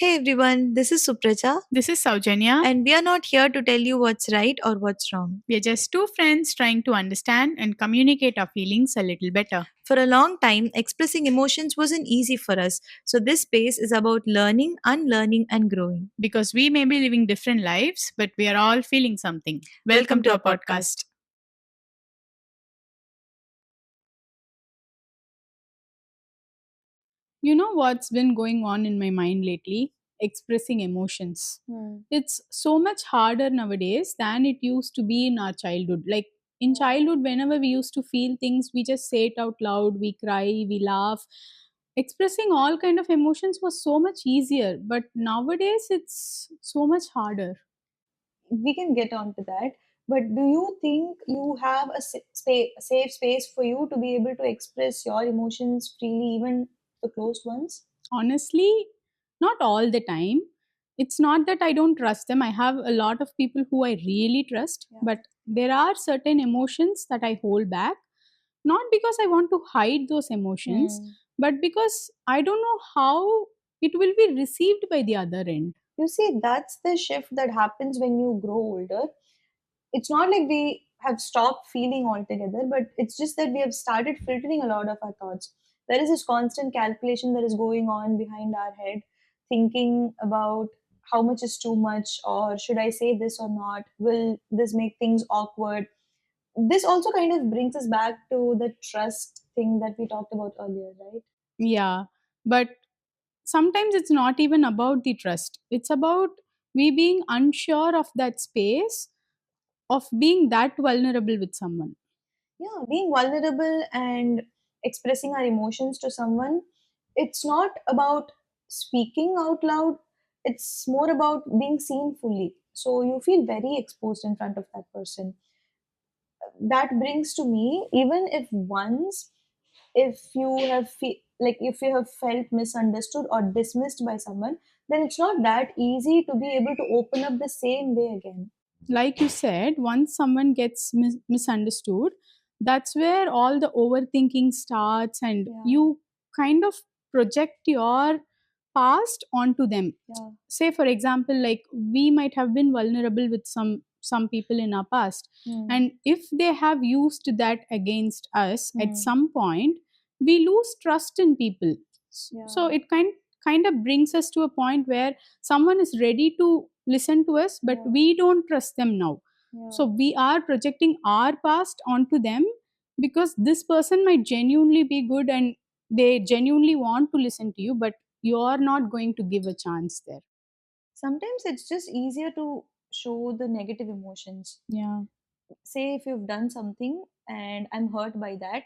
Hey everyone, this is Supraja, This is Saujanya. and we are not here to tell you what's right or what's wrong. We are just two friends trying to understand and communicate our feelings a little better. For a long time, expressing emotions wasn't easy for us, so this space is about learning, unlearning, and growing. Because we may be living different lives, but we are all feeling something. Welcome Welcome to to our our podcast. podcast. You know what's been going on in my mind lately? Expressing emotions. It's so much harder nowadays than it used to be in our childhood. Like in childhood, whenever we used to feel things, we just say it out loud, we cry, we laugh. Expressing all kind of emotions was so much easier, but nowadays it's so much harder. We can get on to that, but do you think you have a safe space for you to be able to express your emotions freely, even the closed ones? Honestly, not all the time. It's not that I don't trust them. I have a lot of people who I really trust, Yeah. but there are certain emotions that I hold back, not because I want to hide those emotions, Hmm. but because I don't know how it will be received by the other end. You see, that's the shift that happens when you grow older. It's not like we have stopped feeling altogether, but it's just that we have started filtering a lot of our thoughts. There is this constant calculation that is going on behind our head, thinking about how much is too much, or should I say this or not? Will this make things awkward? This also kind of brings us back to the trust thing that we talked about earlier, right? Yeah, but sometimes it's not even about the trust. It's about we being unsure of that space, of being that vulnerable with someone. Yeah, being vulnerable and expressing our emotions to someone, it's not about speaking out loud, it's more about being seen fully, so you feel very exposed in front of that person. That brings to me, even if once, if you have like if you have felt misunderstood or dismissed by someone, then it's not that easy to be able to open up the same way again. Like you said, once someone gets misunderstood, that's where all the overthinking starts, and Yeah. you kind of project your past onto them. Yeah. Say for example, like we might have been vulnerable with some people in our past, Hmm. and if they have used that against us at Hmm. some point, we lose trust in people. So Yeah. it kind of brings us to a point where someone is ready to listen to us, but Yeah. we don't trust them now. So Yeah. we are projecting our past onto them because this person might genuinely be good and they genuinely want to listen to you, but you're not going to give a chance there. Sometimes it's just easier to show the negative emotions. Yeah. Say if you've done something and I'm hurt by that,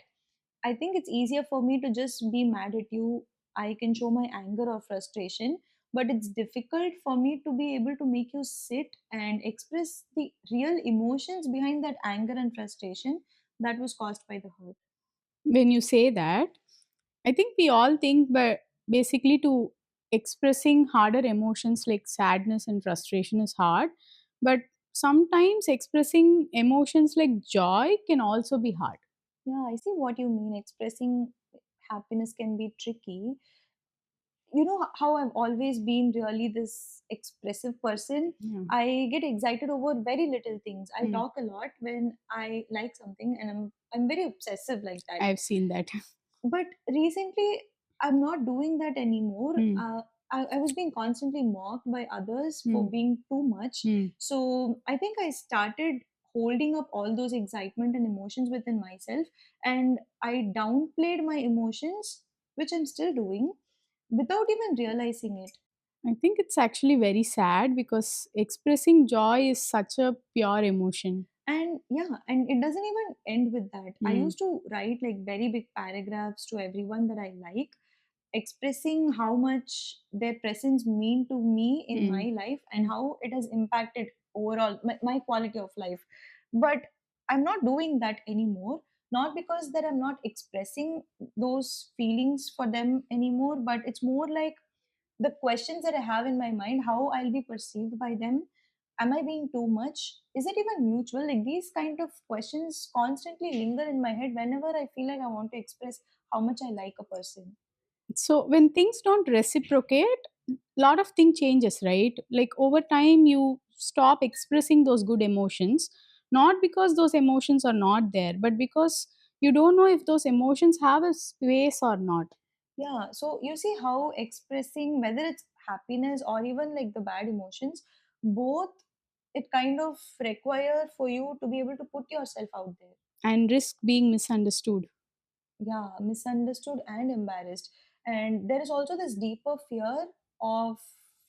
I think it's easier for me to just be mad at you. I can show my anger or frustration, but it's difficult for me to be able to make you sit and express the real emotions behind that anger and frustration that was caused by the hurt. When you say that, I think we all think, but basically to expressing harder emotions like sadness and frustration is hard, but sometimes expressing emotions like joy can also be hard. Yeah, I see what you mean. Expressing happiness can be tricky. You know how I've always been really this expressive person. Yeah. I get excited over very little things. I Hmm. talk a lot when I like something, and I'm very obsessive like that. I've seen that. But recently, I'm not doing that anymore. Hmm. I was being constantly mocked by others Hmm. for being too much. Hmm. So I think I started holding up all those excitement and emotions within myself, and I downplayed my emotions, which I'm still doing without even realizing it. I think it's actually very sad because expressing joy is such a pure emotion. And yeah, and it doesn't even end with that. I Hmm. used to write like very big paragraphs to everyone that I like, expressing how much their presence mean to me in Hmm. my life and Hmm. how it has impacted overall my quality of life. But I'm not doing that anymore, not because that I'm not expressing those feelings for them anymore, but it's more like the questions that I have in my mind, how I'll be perceived by them. Am I being too much? Is it even mutual? Like these kind of questions constantly linger in my head whenever I feel like I want to express how much I like a person. So when things don't reciprocate, lot of thing changes, right? Like over time you stop expressing those good emotions, not because those emotions are not there, but because you don't know if those emotions have a space or not. Yeah, so you see how expressing whether it's happiness or even like the bad emotions, both it kind of require for you to be able to put yourself out there. And risk being misunderstood. Yeah, misunderstood and embarrassed. And there is also this deeper fear of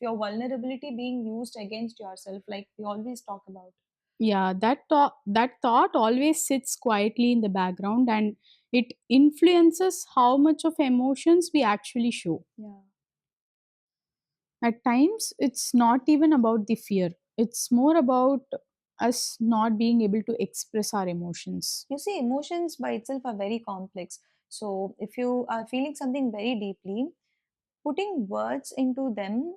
your vulnerability being used against yourself, like we always talk about. Yeah, that thought always sits quietly in the background, and it influences how much of emotions we actually show. Yeah. At times it's not even about the fear, it's more about us not being able to express our emotions. You see, emotions by itself are very complex. So if you are feeling something very deeply, putting words into them,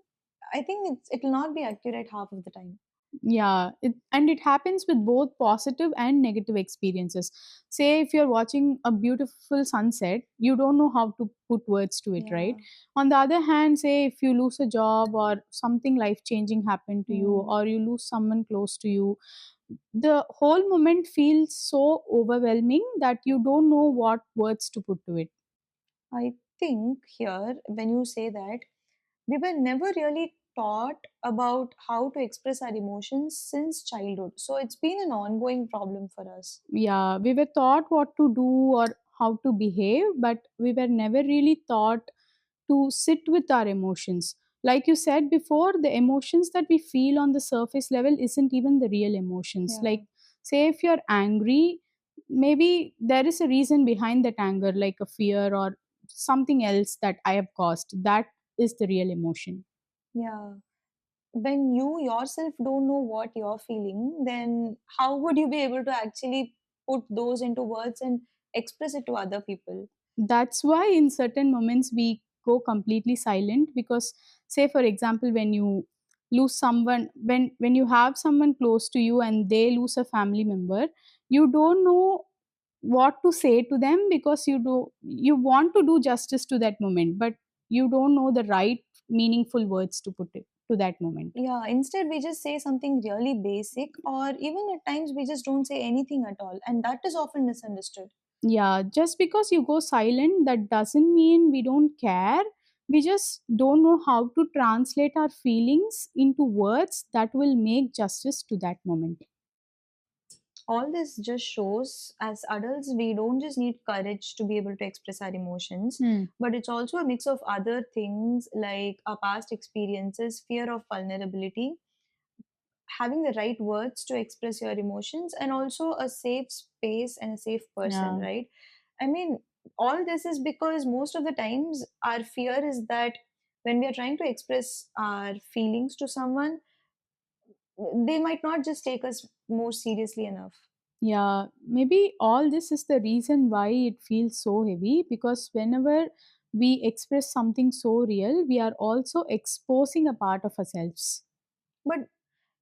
I think it will not be accurate half of the time. Yeah, and it happens with both positive and negative experiences. Say if you're watching a beautiful sunset, you don't know how to put words to it, right? Yeah. On the other hand, say if you lose a job or something life changing happened to you, Hmm. or you lose someone close to you, the whole moment feels so overwhelming that you don't know what words to put to it. I think here, when you say that, we were never really taught about how to express our emotions since childhood. So it's been an ongoing problem for us. Yeah, we were taught what to do or how to behave, but we were never really taught to sit with our emotions. Like you said before, the emotions that we feel on the surface level isn't even the real emotions. Yeah. Like, say, if you're angry, maybe there is a reason behind that anger, like a fear or something else that I have caused. That is the real emotion. Yeah. When you yourself don't know what you're feeling, then how would you be able to actually put those into words and express it to other people? That's why in certain moments we go completely silent, because say for example when you lose someone, when you have someone close to you and they lose a family member, you don't know what to say to them, because you want to do justice to that moment, but you don't know the right meaningful words to put it to that moment. Yeah, instead we just say something really basic, or even at times we just don't say anything at all, and that is often misunderstood. Yeah, just because you go silent, that doesn't mean we don't care. We just don't know how to translate our feelings into words that will make justice to that moment. All this just shows as adults we don't just need courage to be able to express our emotions, Hmm. but it's also a mix of other things like our past experiences, fear of vulnerability, having the right words to express your emotions, and also a safe space and a safe person, Yeah. right? I mean, all this is because most of the times our fear is that when we are trying to express our feelings to someone, they might not just take us more seriously enough. Yeah, maybe all this is the reason why it feels so heavy, because whenever we express something so real, we are also exposing a part of ourselves. But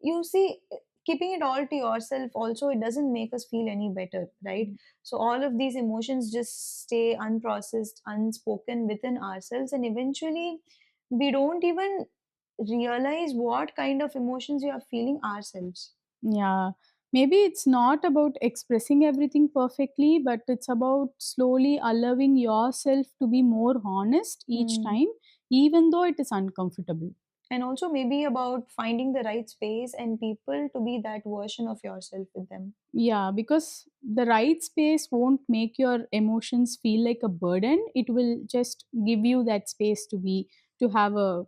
you see, keeping it all to yourself also, it doesn't make us feel any better, right? So all of these emotions just stay unprocessed, unspoken within ourselves, and eventually we don't even realize what kind of emotions we are feeling ourselves. Yeah, maybe it's not about expressing everything perfectly, but it's about slowly allowing yourself to be more honest each Hmm. time, even though it is uncomfortable. And also maybe about finding the right space and people to be that version of yourself with them. Yeah, because the right space won't make your emotions feel like a burden. It will just give you that space to have a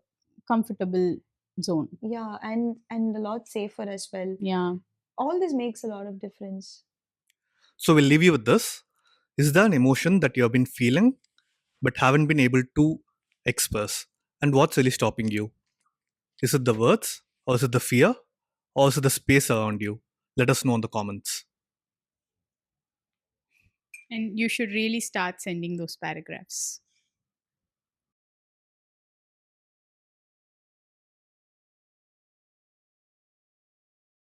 comfortable zone. Yeah, and a lot safer as well. Yeah. All this makes a lot of difference. So we'll leave you with this. Is there an emotion that you have been feeling but haven't been able to express? And what's really stopping you? Is it the words? Or is it the fear? Or is it the space around you? Let us know in the comments. And you should really start sending those paragraphs.